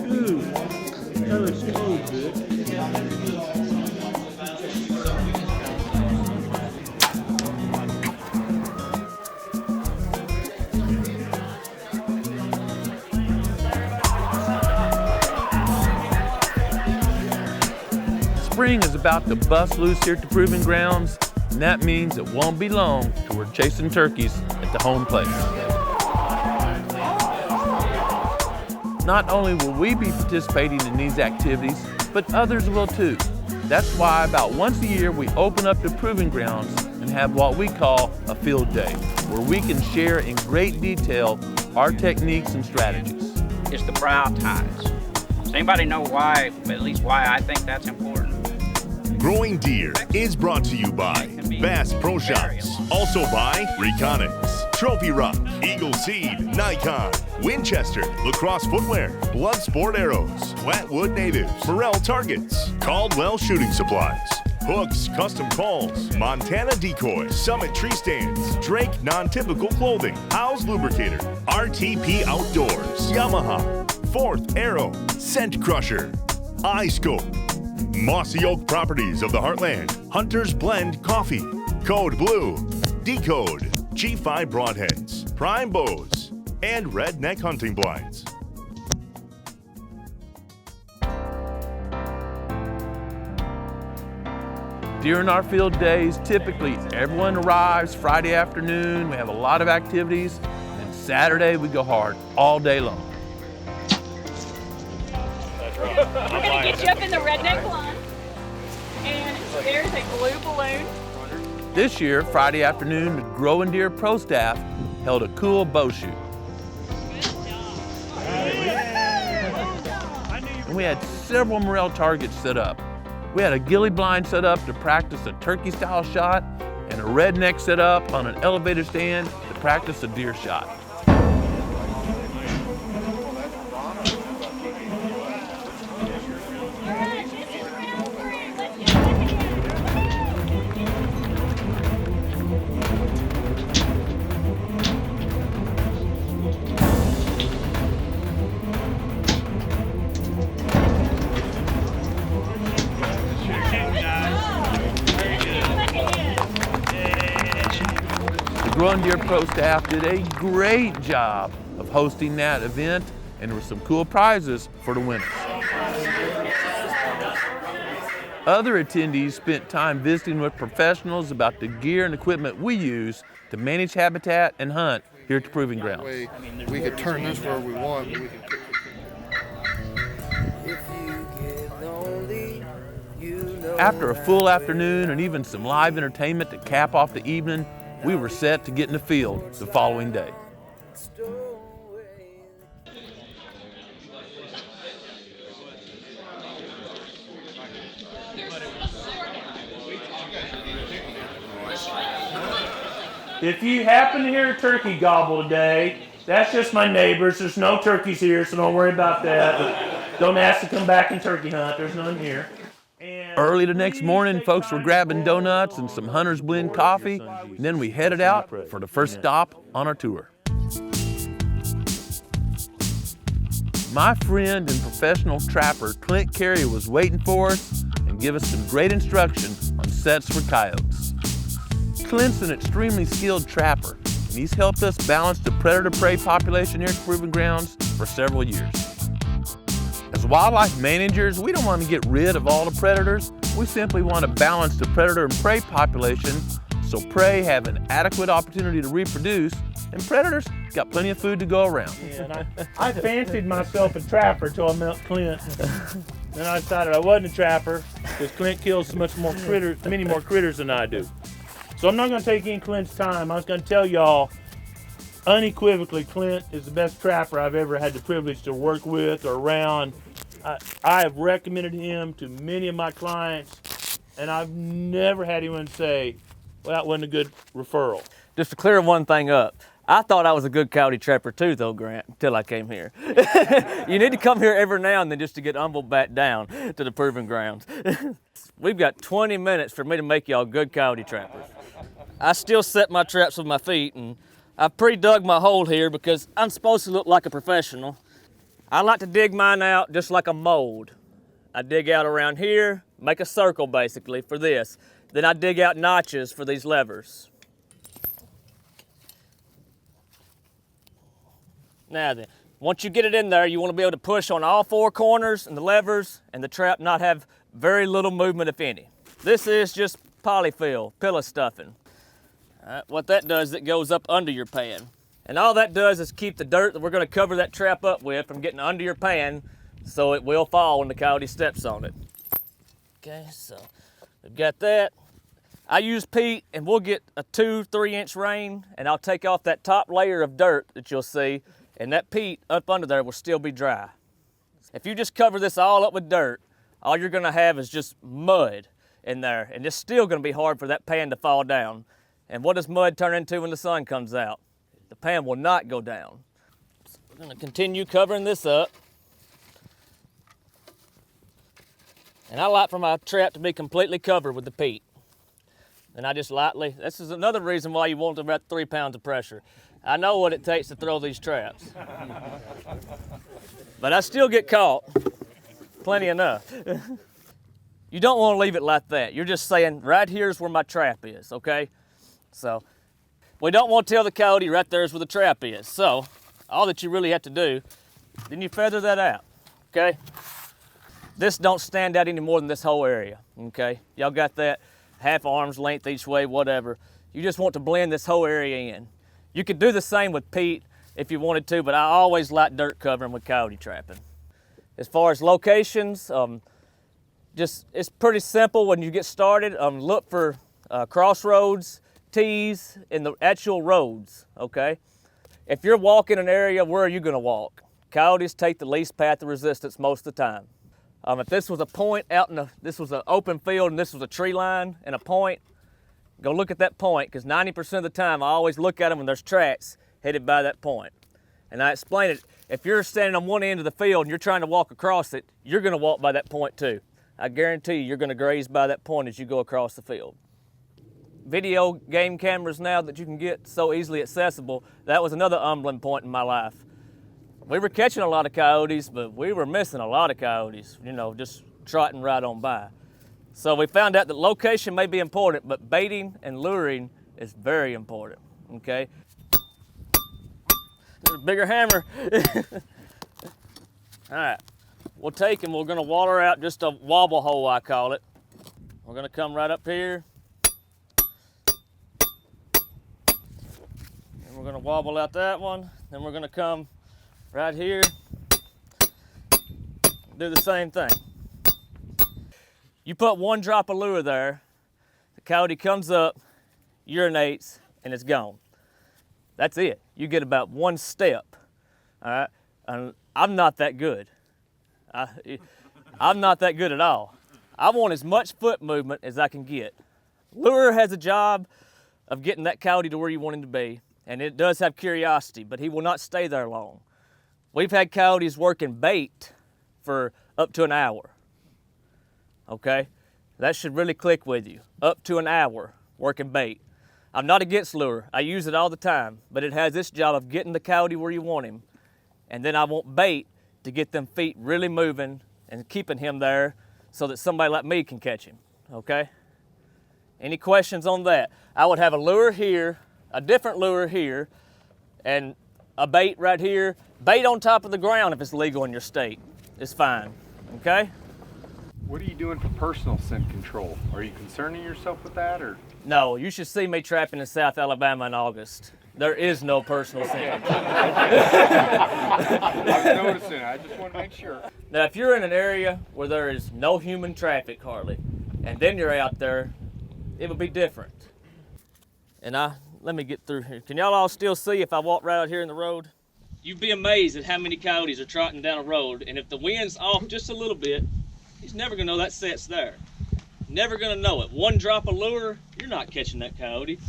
Ooh, that looks so good. Spring is about to bust loose here at the Proving Grounds, and that means it won't be long till we're chasing turkeys at the home place. Not only will we be participating in these activities, but others will too. That's why about once a year we open up the Proving Grounds and have what we call a field day, where we can share in great detail our techniques and strategies. It's the brow ties. Does anybody know why, at least why I think that's important? Growing Deer is brought to you by Bass Pro Shops, also by Reconics, Trophy Rock, Eagle Seed, Nikon, Winchester, Lacrosse Footwear, Bloodsport Arrows, Flatwood Natives, Morel Targets, Caldwell Shooting Supplies, Hooks Custom Calls, Montana Decoy, Summit Tree Stands, Drake Non-Typical Clothing, Howes Lubricator, RTP Outdoors, Yamaha, Fourth Arrow, Scent Crusher, iScope, Mossy Oak Properties of the Heartland, Hunter's Blend Coffee, Code Blue, Decode, G5 Broadheads, Prime Bows, and Redneck Hunting Blinds. During our field days, typically everyone arrives Friday afternoon. We have a lot of activities, and Saturday we go hard all day long. We're going to get you up in the redneck line, and there's a blue balloon. This year, Friday afternoon, the Growing Deer Pro staff held a cool bow shoot. And we had several morel targets set up. We had a ghillie blind set up to practice a turkey style shot, and a redneck set up on an elevated stand to practice a deer shot. The Growing Deer Pro staff did a great job of hosting that event, and there were some cool prizes for the winners. Other attendees spent time visiting with professionals about the gear and equipment we use to manage habitat and hunt here at the Proving Grounds. We could turn this where we want, but we can pick it. After a full afternoon and even some live entertainment to cap off the evening, we were set to get in the field the following day. If you happen to hear a turkey gobble today, that's just my neighbors. There's no turkeys here, so don't worry about that. Don't ask to come back and turkey hunt. There's none here. Early the next morning, folks were grabbing donuts and some Hunter's Blend coffee, and then we headed out for the first stop on our tour. My friend and professional trapper, Clint Carey, was waiting for us and gave us some great instruction on sets for coyotes. Clint's an extremely skilled trapper, and he's helped us balance the predator-prey population here at the Proving Grounds for several years. As wildlife managers, we don't want to get rid of all the predators. We simply want to balance the predator and prey population so prey have an adequate opportunity to reproduce, and predators got plenty of food to go around. Yeah, and I fancied myself a trapper until I met Clint. Then I decided I wasn't a trapper because Clint kills many more critters than I do. So I'm not going to take any Clint's time. I was going to tell y'all unequivocally, Clint is the best trapper I've ever had the privilege to work with or around. I have recommended him to many of my clients, and I've never had anyone say, well, that wasn't a good referral. Just to clear one thing up, I thought I was a good coyote trapper too, though, Grant, until I came here. You need to come here every now and then just to get humbled back down to the proving grounds. We've got 20 minutes for me to make y'all good coyote trappers. I still set my traps with my feet, and I've pre-dug my hole here because I'm supposed to look like a professional. I like to dig mine out just like a mold. I dig out around here, make a circle basically for this. Then I dig out notches for these levers. Now then, once you get it in there, you want to be able to push on all 4 corners and the levers and the trap not have very little movement, if any. This is just polyfill, pillow stuffing. All right, what that does is it goes up under your pan. And all that does is keep the dirt that we're going to cover that trap up with from getting under your pan, so it will fall when the coyote steps on it. Okay, so we've got that. I use peat, and we'll get a 2-3 inch rain, and I'll take off that top layer of dirt that you'll see, and that peat up under there will still be dry. If you just cover this all up with dirt, all you're gonna have is just mud in there, and it's still gonna be hard for that pan to fall down. And what does mud turn into when the sun comes out? The pan will not go down. So we're gonna continue covering this up. And I like for my trap to be completely covered with the peat. And I just lightly, this is another reason why you want about 3 pounds of pressure. I know what it takes to throw these traps. But I still get caught, plenty enough. You don't want to leave it like that. You're just saying, right here's where my trap is, okay? So, we don't want to tell the coyote right there's where the trap is. So, all that you really have to do, then you feather that out, okay? This don't stand out any more than this whole area, okay? Y'all got that? Half arm's length each way, whatever. You just want to blend this whole area in. You could do the same with peat if you wanted to, but I always like dirt covering with coyote trapping. As far as locations, it's pretty simple when you get started. Look for crossroads, T's in the actual roads, okay? If you're walking an area, where are you gonna walk? Coyotes take the least path of resistance most of the time. If this was a point out in this was an open field and this was a tree line and a point, go look at that point, because 90% of the time I always look at them when there's tracks headed by that point. And I explain it, if you're standing on one end of the field and you're trying to walk across it, you're gonna walk by that point too. I guarantee you're gonna graze by that point as you go across the field. Video game cameras now that you can get so easily accessible, that was another humbling point in my life. We were catching a lot of coyotes, but we were missing a lot of coyotes, you know, just trotting right on by. So we found out that location may be important, but baiting and luring is very important, okay? There's a bigger hammer. All right, we'll take and we're gonna water out just a wobble hole, I call it. We're gonna come right up here. And we're gonna wobble out that one. Then we're gonna come right here, do the same thing. You put 1 drop of lure there, the coyote comes up, urinates, and it's gone. That's it. You get about 1 step, all right? And I'm not that good. I'm not that good at all. I want as much foot movement as I can get. Lure has a job of getting that coyote to where you want him to be, and it does have curiosity, but he will not stay there long. We've had coyotes working bait for up to an hour. Okay, that should really click with you. Up to an hour working bait. I'm not against lure. I use it all the time, but it has this job of getting the coyote where you want him. And then I want bait to get them feet really moving and keeping him there so that somebody like me can catch him, okay? Any questions on that? I would have a lure here, a different lure here, and a bait right here. Bait on top of the ground if it's legal in your state. It's fine, okay? What are you doing for personal scent control? Are you concerning yourself with that, or? No, you should see me trapping in South Alabama in August. There is no personal scent control. I'm noticing it. I just want to make sure. Now, if you're in an area where there is no human traffic hardly, and then you're out there, it would be different. And let me get through here. Can y'all all still see if I walk right out here in the road? You'd be amazed at how many coyotes are trotting down a road, and if the wind's off just a little bit, he's never gonna know that set's there. Never gonna know it. 1 drop of lure, you're not catching that coyote.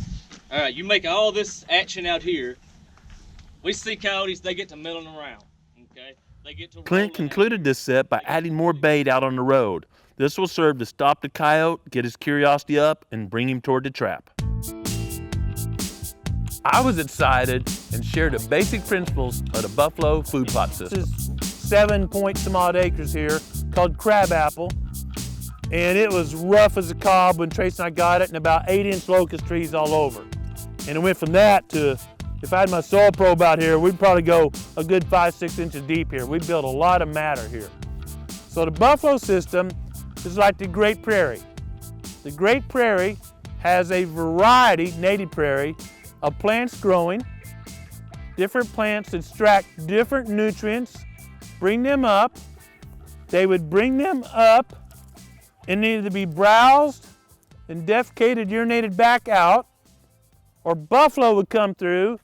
All right, you make all this action out here, We see coyotes, they get to milling around, okay? They get to Clint concluded this set by adding more bait out on the road. This will serve to stop the coyote, get his curiosity up, and bring him toward the trap. I was excited and shared the basic principles of the buffalo food plot system. This is 7 point some odd acres here called crabapple. And it was rough as a cob when Trace and I got it, and about 8-inch locust trees all over. And it went from that to, if I had my soil probe out here, we'd probably go a good 5-6 inches deep here. We built a lot of matter here. So the buffalo system is like the Great Prairie. The Great Prairie has a variety, native prairie, of plants growing. Different plants extract different nutrients, bring them up. They would bring them up and needed to be browsed and defecated, urinated back out, or buffalo would come through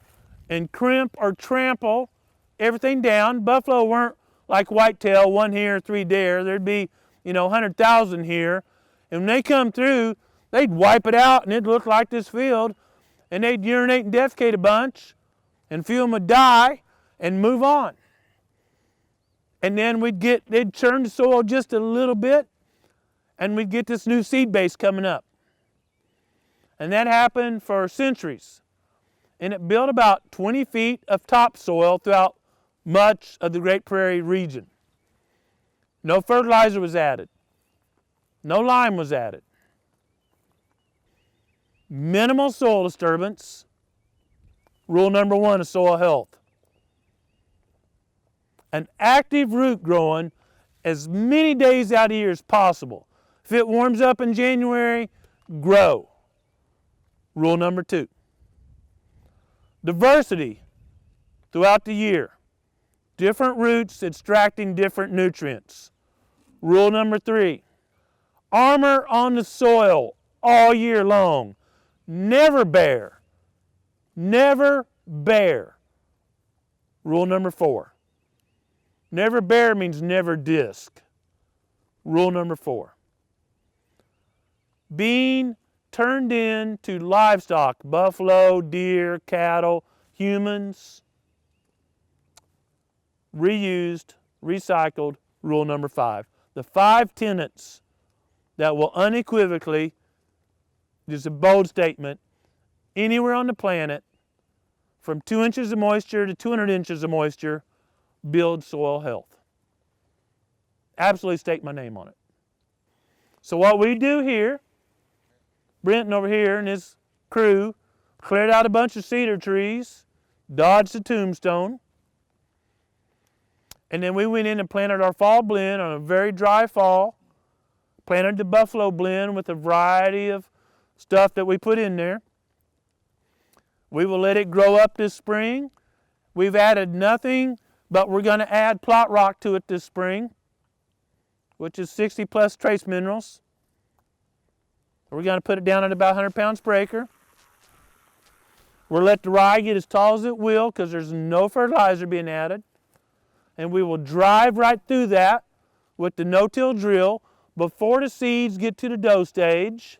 and crimp or trample everything down. Buffalo weren't like whitetail, 1 here, 3 there. There'd be, 100,000 here. And when they come through, they'd wipe it out and it'd look like this field, and they'd urinate and defecate a bunch, and a few of them would die and move on. And then they'd churn the soil just a little bit, and we'd get this new seed base coming up. And that happened for centuries. And it built about 20 feet of topsoil throughout much of the Great Prairie region. No fertilizer was added. No lime was added. Minimal soil disturbance. Rule number 1 of soil health. An active root growing as many days out of the year as possible. If it warms up in January, grow. Rule number 2. Diversity throughout the year. Different roots extracting different nutrients. Rule number 3. Armor on the soil all year long. Never bare. Never bare. Rule number 4. Never bare means never disc. Rule number 4. Being turned into livestock, buffalo, deer, cattle, humans, reused, recycled, rule number 5. The 5 tenets that will unequivocally, this is a bold statement, anywhere on the planet, from 2 inches of moisture to 200 inches of moisture, build soil health. Absolutely stake my name on it. So what we do here, Brenton over here and his crew cleared out a bunch of cedar trees, dodged the tombstone, and then we went in and planted our fall blend on a very dry fall, planted the buffalo blend with a variety of stuff that we put in there. We will let it grow up this spring. We've added nothing, but we're going to add plot rock to it this spring, which is 60 plus trace minerals. We're going to put it down at about 100 pounds per acre. We'll let the rye get as tall as it will because there's no fertilizer being added. And we will drive right through that with the no-till drill before the seeds get to the dough stage.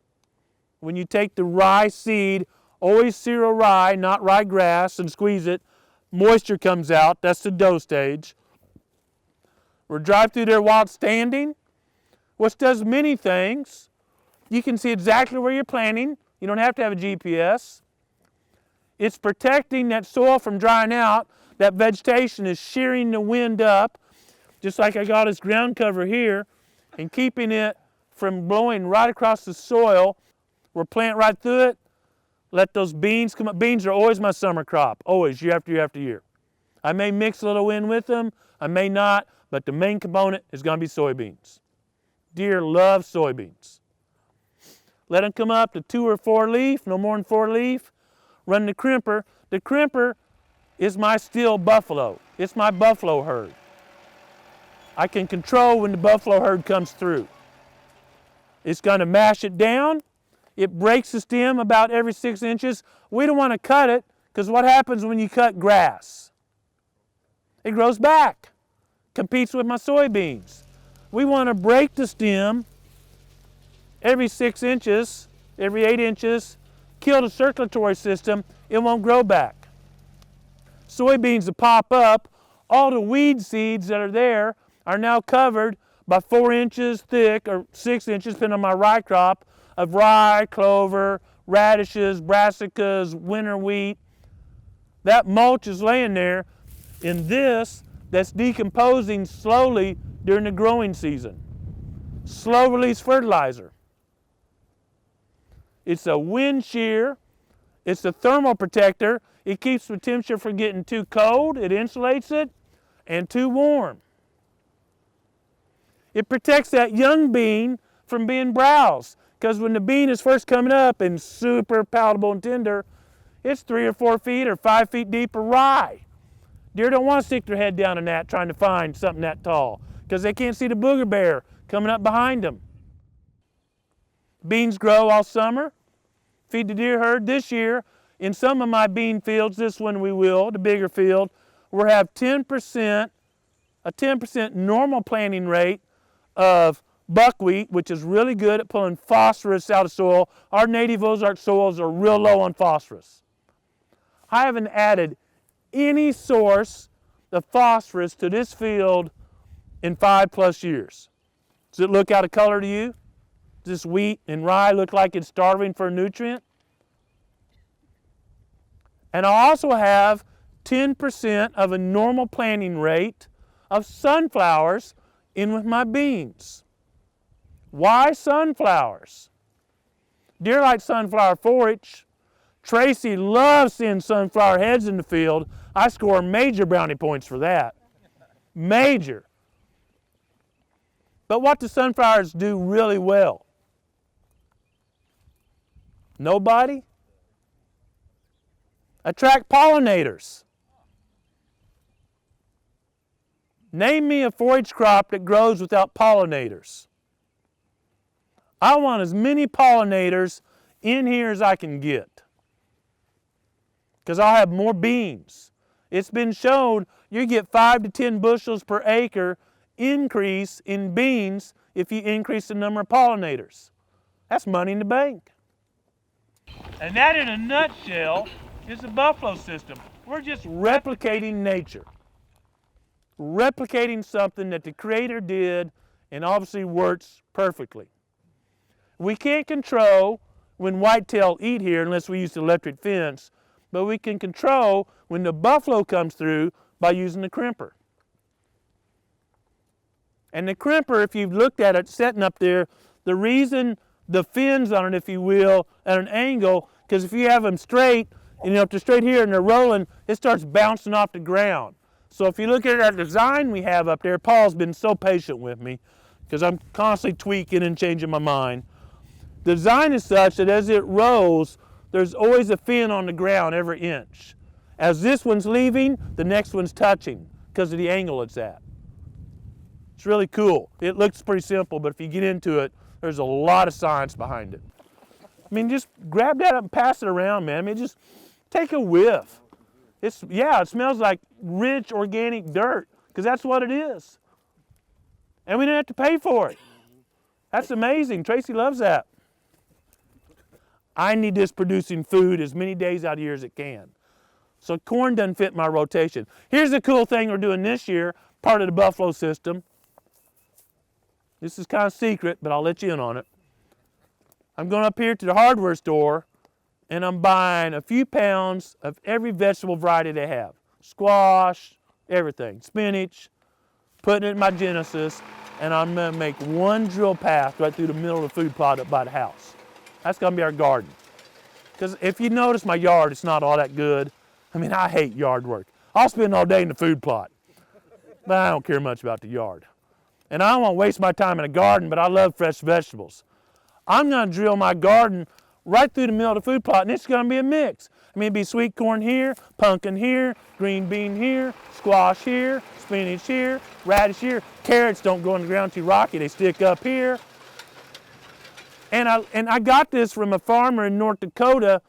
When you take the rye seed, always cereal rye, not ryegrass, and squeeze it, moisture comes out. That's the dough stage. We'll drive through there while it's standing, which does many things. You can see exactly where you're planting. You don't have to have a GPS. It's protecting that soil from drying out. That vegetation is shearing the wind up, just like I got this ground cover here, and keeping it from blowing right across the soil. We'll plant right through it, let those beans come up. Beans are always my summer crop, always, year after year after year. I may mix a little in with them, I may not, but the main component is going to be soybeans. Deer love soybeans. Let them come up to 2 or 4 leaf, no more than 4 leaf. Run the crimper. The crimper is my still buffalo. It's my buffalo herd. I can control when the buffalo herd comes through. It's going to mash it down. It breaks the stem about every 6 inches. We don't want to cut it because what happens when you cut grass? It grows back, competes with my soybeans. We want to break the stem every 6 inches, every 8 inches, kill the circulatory system, it won't grow back. soybeans to pop up, all the weed seeds that are there are now covered by 4 inches thick or 6 inches, depending on my rye crop, of rye, clover, radishes, brassicas, winter wheat. That mulch is laying there in this that's decomposing slowly during the growing season. Slow release fertilizer. It's a wind shear. It's a thermal protector. It keeps the temperature from getting too cold. It insulates it, and too warm. It protects that young bean from being browsed, because when the bean is first coming up and super palatable and tender, it's 3 or 4 feet or 5 feet deep of rye. Deer don't want to stick their head down in that trying to find something that tall, because they can't see the booger bear coming up behind them. Beans grow all summer. Feed the deer herd. This year, in some of my bean fields, this one we will, the bigger field, we'll have a 10% normal planting rate of buckwheat, which is really good at pulling phosphorus out of soil. Our native Ozark soils are real low on phosphorus. I haven't added any source of phosphorus to this field in 5+ years. Does it look out of color to you? Does this wheat and rye look like it's starving for a nutrient? And I also have 10% of a normal planting rate of sunflowers in with my beans. Why sunflowers? Deer like sunflower forage. Tracy loves seeing sunflower heads in the field. I score major brownie points for that. Major. But what do sunflowers do really well? Nobody? Attract pollinators. Name me a forage crop that grows without pollinators. I want as many pollinators in here as I can get, because I'll have more beans. It's been shown you get 5 to 10 bushels per acre increase in beans if you increase the number of pollinators. That's money in the bank. And that, in a nutshell, is the buffalo system. We're just replicating nature. Replicating something that the Creator did and obviously works perfectly. We can't control when whitetail eat here unless we use the electric fence, but we can control when the buffalo comes through by using the crimper. And the crimper, if you've looked at it setting up there, the reason the fins on it, if you will, at an angle, because if you have them straight, and up to straight here and they're rolling, it starts bouncing off the ground. So if you look at that design we have up there, Paul's been so patient with me, because I'm constantly tweaking and changing my mind. The design is such that as it rolls, there's always a fin on the ground every inch. As this one's leaving, the next one's touching because of the angle it's at. It's really cool. It looks pretty simple, but if you get into it, there's a lot of science behind it. I mean, just grab that up and pass it around, man. I mean, just take a whiff. It smells like rich organic dirt, because that's what it is. And we didn't have to pay for it. That's amazing. Tracy loves that. I need this producing food as many days out of the year as it can. So corn doesn't fit my rotation. Here's the cool thing we're doing this year, part of the buffalo system. This is kind of secret, but I'll let you in on it. I'm going up here to the hardware store, and I'm buying a few pounds of every vegetable variety they have. Squash, everything, spinach, putting it in my Genesis, and I'm going to make one drill path right through the middle of the food plot up by the house. That's going to be our garden. Because if you notice my yard, it's not all that good. I mean, I hate yard work. I'll spend all day in the food plot, but I don't care much about the yard. And I don't want to waste my time in a garden, but I love fresh vegetables. I'm going to drill my garden right through the middle of the food plot, and it's going to be a mix. I mean, it'd be sweet corn here, pumpkin here, green bean here, squash here, spinach here, radish here. Carrots don't go in the ground too rocky, they stick up here. And I got this from a farmer in North Dakota,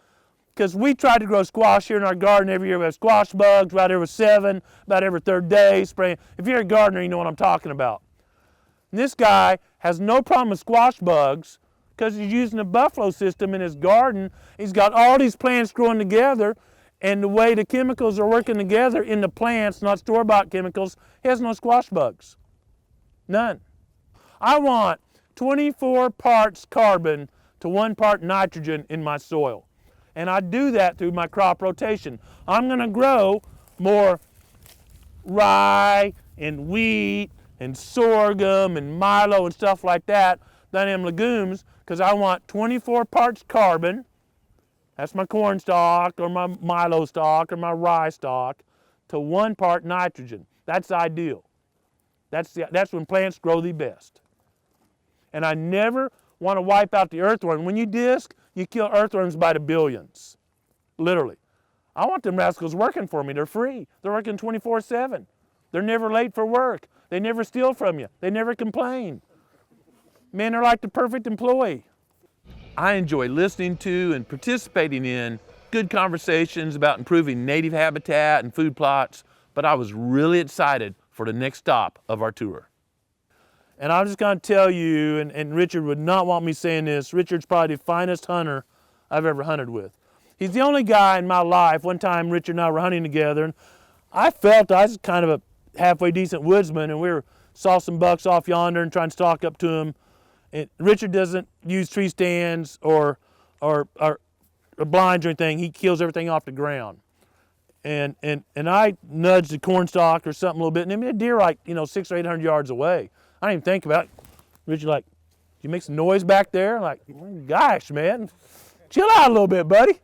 because we tried to grow squash here in our garden every year. We have squash bugs right every 7, about every 3rd day, spraying. If you're a gardener, you know what I'm talking about. And this guy has no problem with squash bugs, because he's using the buffalo system in his garden. He's got all these plants growing together, And the way the chemicals are working together in the plants, not store-bought chemicals, has no squash bugs. None. I want 24 parts carbon to 1 part nitrogen in my soil. And I do that through my crop rotation. I'm gonna grow more rye and wheat and sorghum and milo and stuff like that than them legumes, because I want 24 parts carbon. That's my corn stalk or my milo stalk or my rye stalk to 1 part nitrogen. That's ideal. That's when plants grow the best. And I never want to wipe out the earthworm. When you disc, you kill earthworms by the billions, literally. I want them rascals working for me. They're free. They're working 24/7. They're never late for work. They never steal from you. They never complain. Man, they're like the perfect employee. I enjoy listening to and participating in good conversations about improving native habitat and food plots, but I was really excited for the next stop of our tour. And I'm just going to tell you, and Richard would not want me saying this, Richard's probably the finest hunter I've ever hunted with. He's the only guy in my life. One time Richard and I were hunting together, and I felt I was kind of a halfway decent woodsman, and we saw some bucks off yonder and trying to stalk up to them. And Richard doesn't use tree stands or blinds or anything. He kills everything off the ground. And I nudged the corn stalk or something a little bit, and I mean, a deer like 600 or 800 yards away. I didn't even think about it. Richard like, you make some noise back there? I'm like, gosh, man, chill out a little bit, buddy.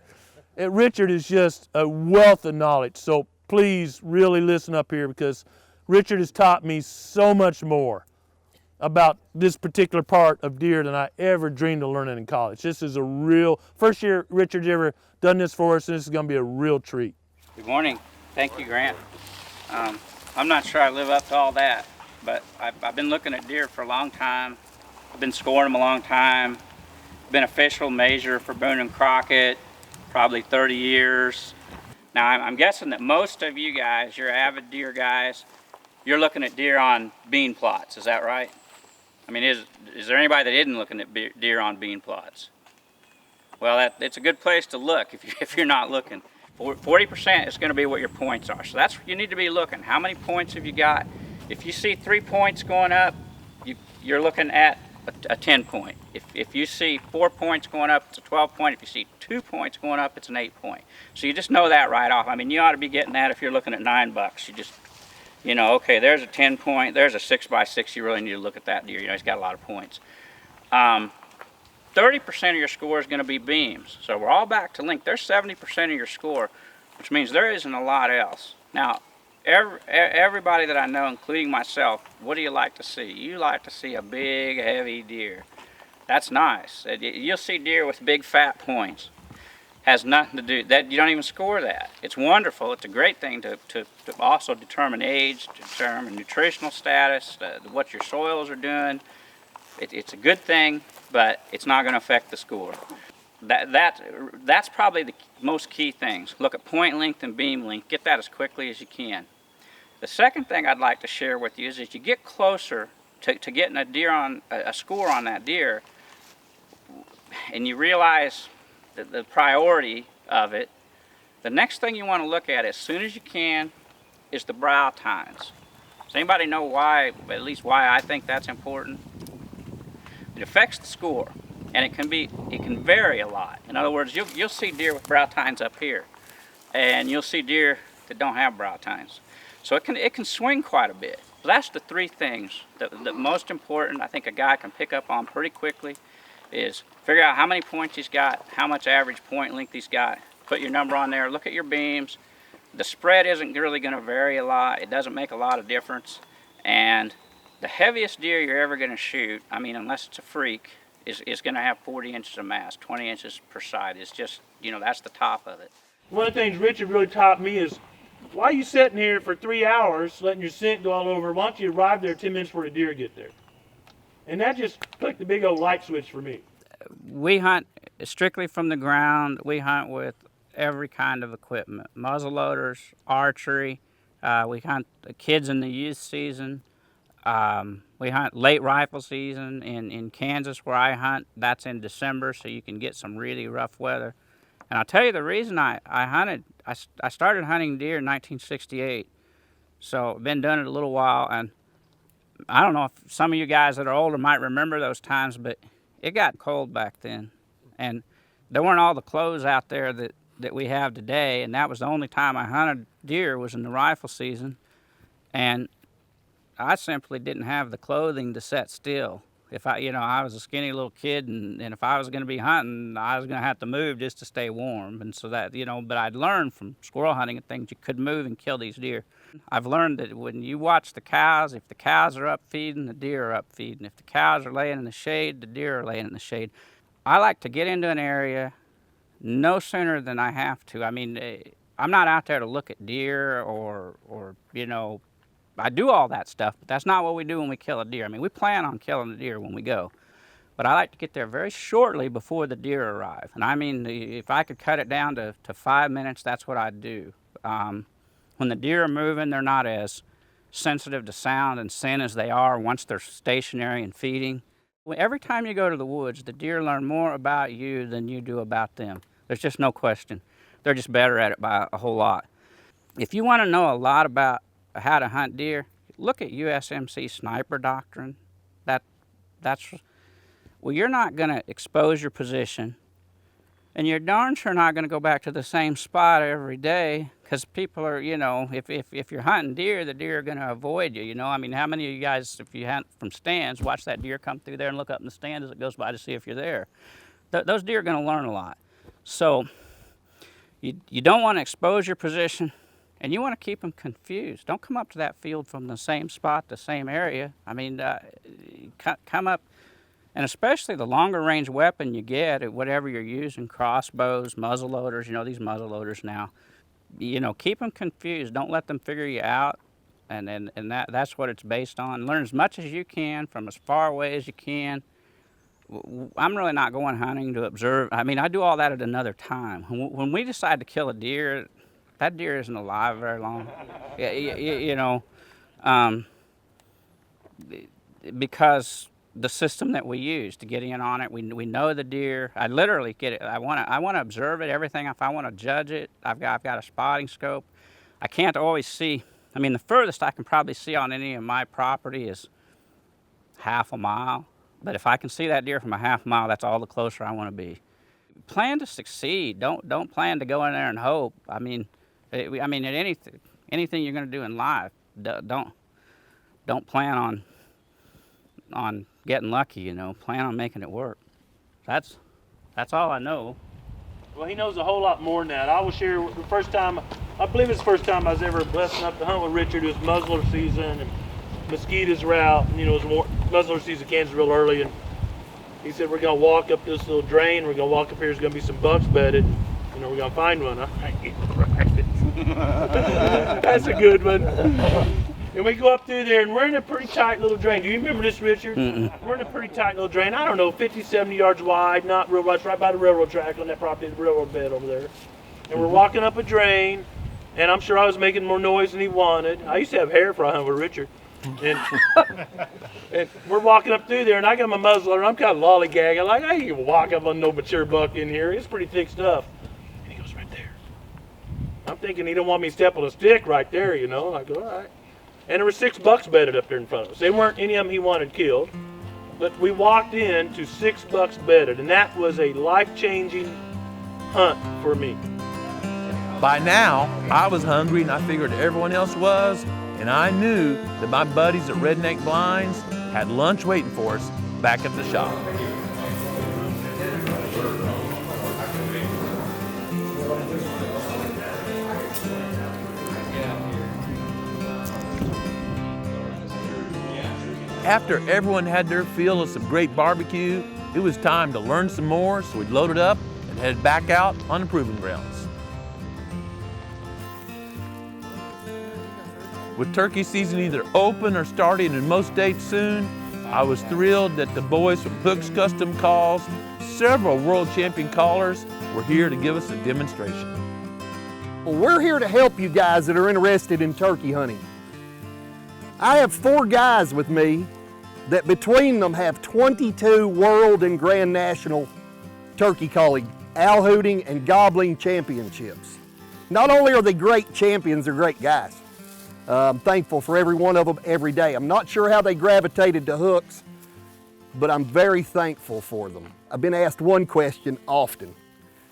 And Richard is just a wealth of knowledge. So please really listen up here, because Richard has taught me so much more about this particular part of deer than I ever dreamed of learning in college. This is a real, first year Richard's ever done this for us, and this is gonna be a real treat. Good morning. Thank you, Grant. I'm not sure I live up to all that, but I've been looking at deer for a long time. I've been scoring them a long time. Been official measure for Boone and Crockett, probably 30 years. Now I'm guessing that most of you guys, you're avid deer guys, you're looking at deer on bean plots, is that right? I mean, is there anybody that isn't looking at deer on bean plots? Well, it's a good place to look if you're not looking. 40% is going to be what your points are. So that's what you need to be looking. How many points have you got? If you see 3 points going up, you're looking at a 10 point. If you see 4 points going up, it's a 12 point. If you see 2 points going up, it's an 8 point. So you just know that right off. I mean, you ought to be getting that if you're looking at $9. You just, okay, there's a 10 point, there's a 6x6. You really need to look at that deer. He's got a lot of points. 30% of your score is going to be beams. So we're all back to length. There's 70% of your score, which means there isn't a lot else. Now, everybody that I know, including myself, what do you like to see? You like to see a big, heavy deer. That's nice. You'll see deer with big, fat points. Has nothing to do, that you don't even score that. It's wonderful. It's a great thing to also determine age, to determine nutritional status, what your soils are doing. It's a good thing, but it's not going to affect the score. That's probably the most key things. Look at point length and beam length. Get that as quickly as you can. The second thing I'd like to share with you is as you get closer to getting a score on that deer, and you realize the priority of it, the next thing you want to look at as soon as you can is the brow tines. Does anybody know why, at least why I think that's important? It affects the score, and it can vary a lot. In other words, you'll see deer with brow tines up here, and you'll see deer that don't have brow tines. So it can swing quite a bit. So that's the 3 things that most important I think a guy can pick up on pretty quickly is figure out how many points he's got, how much average point length he's got, put your number on there, look at your beams. The spread isn't really going to vary a lot. It doesn't make a lot of difference. And the heaviest deer you're ever going to shoot, I mean, unless it's a freak, is going to have 40 inches of mass, 20 inches per side. It's just, that's the top of it. One of the things Richard really taught me is, why are you sitting here for 3 hours letting your scent go all over? Why don't you arrive there 10 minutes before the deer get there? And that just clicked the big old light switch for me. We hunt strictly from the ground. We hunt with every kind of equipment, muzzle loaders, archery. We hunt the kids in the youth season. We hunt late rifle season in Kansas where I hunt. That's in December, so you can get some really rough weather. And I'll tell you the reason I hunted I started hunting deer in 1968, so I've been doing it a little while, and I don't know if some of you guys that are older might remember those times, but it got cold back then, and there weren't all the clothes out there that we have today, and that was the only time I hunted deer was in the rifle season, and I simply didn't have the clothing to set still. If I was a skinny little kid, and if I was going to be hunting, I was going to have to move just to stay warm. And so that, but I'd learned from squirrel hunting and things, you could move and kill these deer. I've learned that when you watch the cows, if the cows are up feeding, the deer are up feeding. If the cows are laying in the shade, the deer are laying in the shade. I like to get into an area no sooner than I have to. I mean, I'm not out there to look at deer or I do all that stuff, but that's not what we do when we kill a deer. I mean, we plan on killing the deer when we go, but I like to get there very shortly before the deer arrive. And I mean, if I could cut it down to 5 minutes, that's what I'd do. When the deer are moving, they're not as sensitive to sound and scent as they are once they're stationary and feeding. Every time you go to the woods, the deer learn more about you than you do about them. There's just no question. They're just better at it by a whole lot. If you want to know a lot about how to hunt deer, look at USMC sniper doctrine. Well, you're not going to expose your position, and you're darn sure not going to go back to the same spot every day, because people are, if you're hunting deer, the deer are going to avoid you. I mean, how many of you guys, if you hunt from stands, watch that deer come through there and look up in the stand as it goes by to see if you're there? Those deer are going to learn a lot. So you don't want to expose your position. And you want to keep them confused. Don't come up to that field from the same spot, the same area. I mean, come up, and especially the longer range weapon you get, whatever you're using, crossbows, muzzle loaders, these muzzle loaders now, keep them confused. Don't let them figure you out, and that's what it's based on. Learn as much as you can from as far away as you can. I'm really not going hunting to observe. I mean, I do all that at another time. When we decide to kill a deer, that deer isn't alive very long, because the system that we use to get in on it, we know the deer. I literally get it. I want to observe it. Everything. If I want to judge it, I've got a spotting scope. I can't always see. I mean, the furthest I can probably see on any of my property is half a mile. But if I can see that deer from a half mile, that's all the closer I want to be. Plan to succeed. Don't plan to go in there and hope. I mean, at anything you're going to do in life, don't plan on getting lucky. Plan on making it work. That's all I know. Well, he knows a whole lot more than that. I will share the first time. I believe it's the first time I was ever blessed enough to hunt with Richard. It was muzzler season, and mosquitoes were out. And, it was muzzler season. Kansas real early, and he said we're going to walk up this little drain. We're going to walk up here. There's going to be some bucks bedded. We're going to find one. That's a good one. And we go up through there, and we're in a pretty tight little drain. Do you remember this, Richard? Mm-mm. We're in a pretty tight little drain. I don't know, 50, 70 yards wide, not real much, right by the railroad track on that property, the railroad bed over there. And we're walking up a drain, and I'm sure I was making more noise than he wanted. I used to have hair for a hunt with Richard. And we're walking up through there, and I got my muzzler, and I'm kind of lollygagging. Like, I ain't walk up on no mature buck in here. It's pretty thick stuff. And he goes right there. I'm thinking he don't want me to step on a stick right there, I go, all right. And there were 6 bucks bedded up there in front of us. They weren't any of them he wanted killed, but we walked in to 6 bucks bedded, and that was a life-changing hunt for me. By now, I was hungry, and I figured everyone else was, and I knew that my buddies at Redneck Blinds had lunch waiting for us back at the shop. After everyone had their fill of some great barbecue, it was time to learn some more, so we loaded up and headed back out on the proving grounds. With turkey season either open or starting in most states soon, I was thrilled that the boys from Hook's Custom Calls, several world champion callers, were here to give us a demonstration. Well, we're here to help you guys that are interested in turkey hunting. I have 4 guys with me that between them have 22 world and grand national turkey calling, owl hooting, and gobbling championships. Not only are they great champions, they're great guys. I'm thankful for every one of them every day. I'm not sure how they gravitated to hooks, but I'm very thankful for them. I've been asked one question often,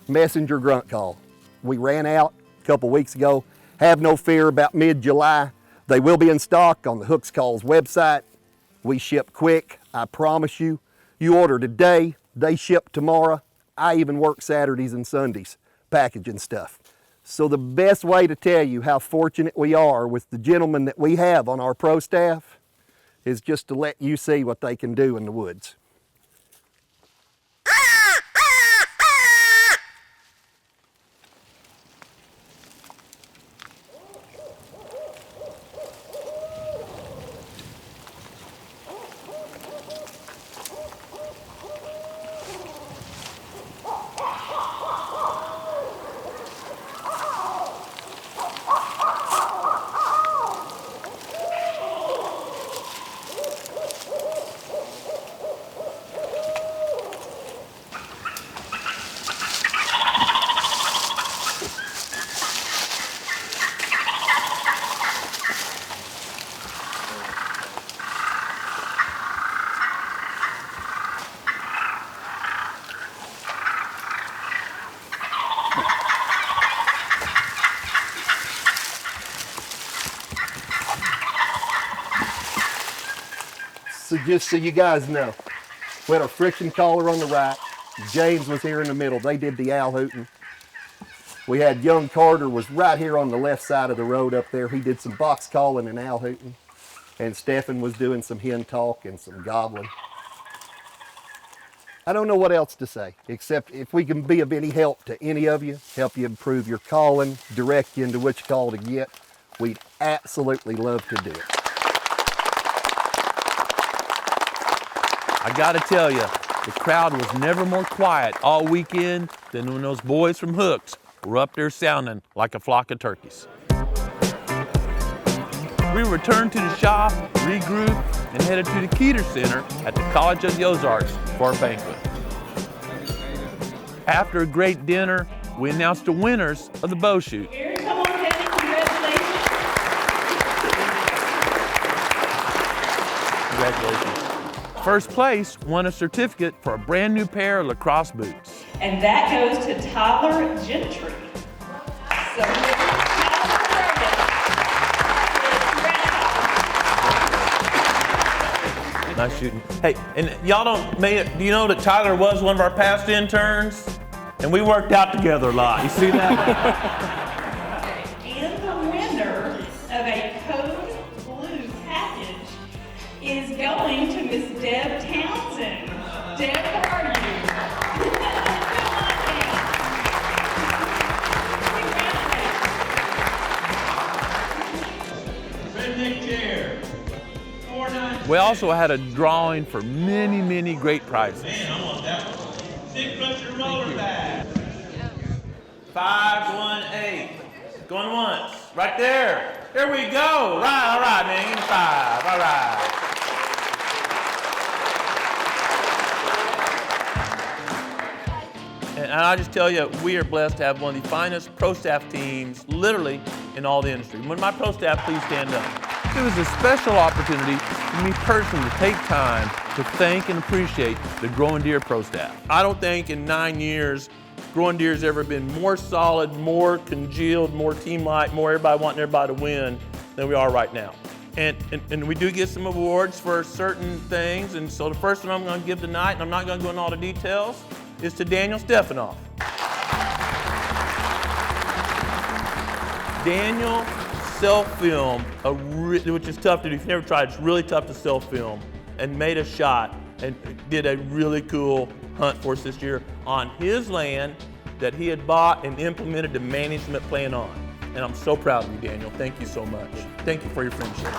messenger grunt call. We ran out a couple weeks ago. Have no fear, about mid-July. They will be in stock on the Hooks Calls website. We ship quick, I promise you. You order today, they ship tomorrow. I even work Saturdays and Sundays packaging stuff. So the best way to tell you how fortunate we are with the gentlemen that we have on our pro staff is just to let you see what they can do in the woods. So just so you guys know, we had our friction collar on the right. James was here in the middle. They did the owl hooting. We had young Carter was right here on the left side of the road up there. He did some box calling and owl hooting. And Stephen was doing some hen talk and some gobbling. I don't know what else to say, except if we can be of any help to any of you, help you improve your calling, direct you into which call to get, we'd absolutely love to do it. I gotta tell you, the crowd was never more quiet all weekend than when those boys from Hooks were up there sounding like a flock of turkeys. We returned to the shop, regrouped, and headed to the Keeter Center at the College of the Ozarks for our banquet. After a great dinner, we announced the winners of the bow shoot. Come on, Kevin, congratulations. Congratulations. First place won a certificate for a brand new pair of lacrosse boots. And that goes to Tyler Gentry. So, Nice shooting. Hey, and y'all do you know that Tyler was one of our past interns? And we worked out together a lot. You see that? and the winner of a Code Blue package is going to Miss Deb Townsend. Deb, how are you? Redneck chair. We also had a drawing for many, many great prizes. Man, I want that one. Stick crusher roller bag. 518. Going once. Right there. There we go. Right, all right, man. Give me 5. All right. And I just tell you, we are blessed to have one of the finest pro staff teams, literally, in all the industry. When my pro staff, please stand up. It was a special opportunity for me personally to take time to thank and appreciate the Growing Deer pro staff. I don't think in 9 years, Growing Deer has ever been more solid, more congealed, more team-like, more everybody wanting everybody to win than we are right now. And we do get some awards for certain things, and so the first one I'm going to give tonight, and I'm not going to go into all the details, is to Daniel Stefanoff. Daniel self-filmed, which is tough to do. If you've never tried, it's really tough to self-film, and made a shot and did a really cool hunt for us this year on his land that he had bought and implemented the management plan on. And I'm so proud of you, Daniel. Thank you so much. Thank you for your friendship.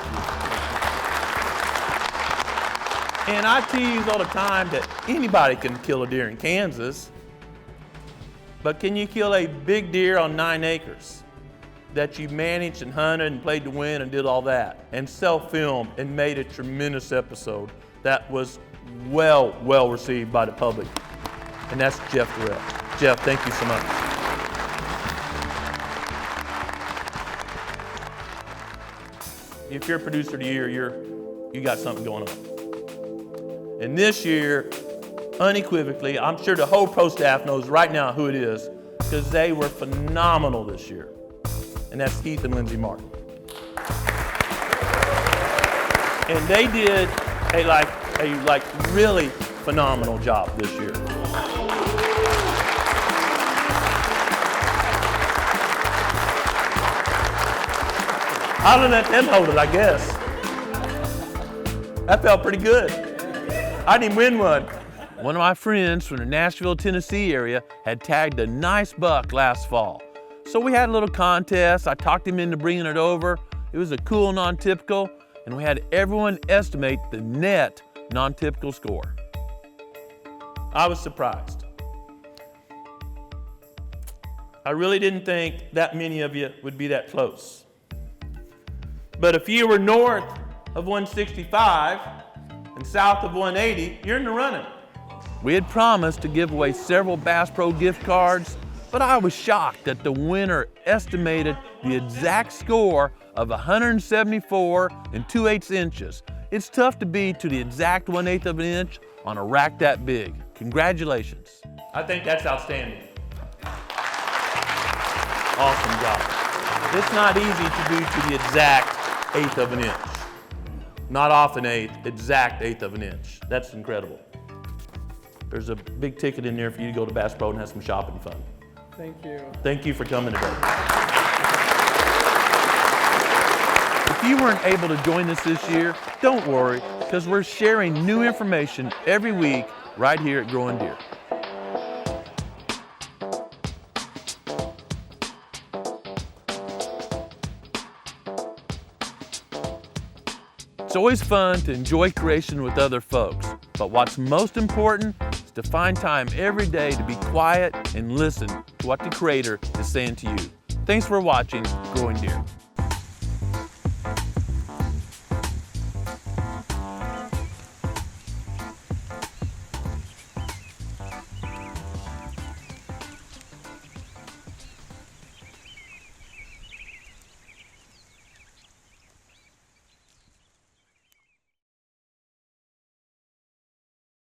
And I tease all the time that anybody can kill a deer in Kansas, but can you kill a big deer on 9 acres that you managed and hunted and played to win and did all that and self-filmed and made a tremendous episode that was well received by the public? And that's Jeff Durrell. Jeff, thank you so much. if you're a producer of the year, you got something going on. And this year, unequivocally, I'm sure the whole pro staff knows right now who it is, because they were phenomenal this year. And that's Heath and Lindsay Martin. And they did a really phenomenal job this year. I'll let them hold it, I guess. That felt pretty good. I didn't win one. One of my friends from the Nashville, Tennessee area had tagged a nice buck last fall. So we had a little contest. I talked him into bringing it over. It was a cool non-typical, and we had everyone estimate the net non-typical score. I was surprised. I really didn't think that many of you would be that close. But if you were north of 165 and south of 180, you're in the running. We had promised to give away several Bass Pro gift cards, but I was shocked that the winner estimated the exact score of 174 2/8 inches. It's tough to beat to the exact 1/8 of an inch on a rack that big. Congratulations. I think that's outstanding. Awesome job. It's not easy to do to the exact 1/8 of an inch. Not off an 1/8, exact 1/8 of an inch. That's incredible. There's a big ticket in there for you to go to Bass Pro and have some shopping fun. Thank you. Thank you for coming today. If you weren't able to join us this year, don't worry, because we're sharing new information every week right here at Growing Deer. It's always fun to enjoy creation with other folks, but what's most important is to find time every day to be quiet and listen to what the Creator is saying to you. Thanks for watching Growing Deer.